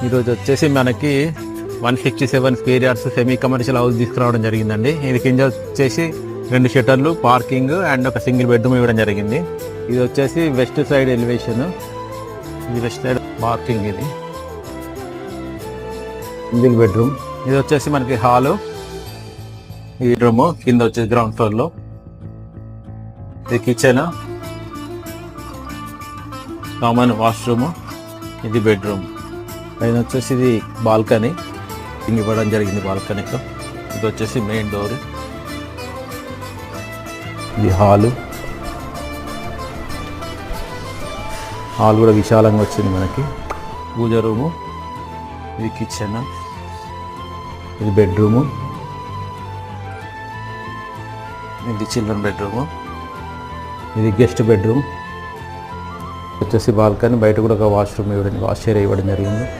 ఈరోజు వచ్చేసి మనకి 167 square yards semi commercial house తీసుకురావడం జరిగిందండి. ఇది కింద వచ్చేసి 2 షటర్లు, పార్కింగ్ అండ్ ఒక సింగిల్ బెడ్రూమ్ ఇవ్వడం జరిగింది. ఇది వచ్చేసి వెస్ట్ సైడ్ ఎలివేషన్, ఇది వెస్ట్ సైడ్ పార్కింగ్, ఇది సింగిల్ బెడ్రూమ్. ఇది వచ్చేసి మనకి హాలు, ఈ రూమ్ కింద వచ్చేసి గ్రౌండ్ ఫ్లోర్లో. ఇది కిచెన్, కామన్ వాష్రూమ్, ఇది బెడ్రూమ్. పైన వచ్చేసి ఇది బాల్కనీ ఇవ్వడం జరిగింది. బాల్కనీలో ఇది వచ్చేసి మెయిన్ డోర్, ఇది హాలు. హాల్ కూడా విశాలంగా వచ్చింది మనకి. పూజ రూము, ఇది కిచెన్, ఇది బెడ్రూము, ఇది చిల్డ్రన్ బెడ్రూము, ఇది గెస్ట్ బెడ్రూమ్. వచ్చేసి బాల్కనీ, బయట కూడా ఒక వాష్రూమ్ ఇవ్వడం, వాష్ ఏరియా ఇవ్వడం జరిగింది.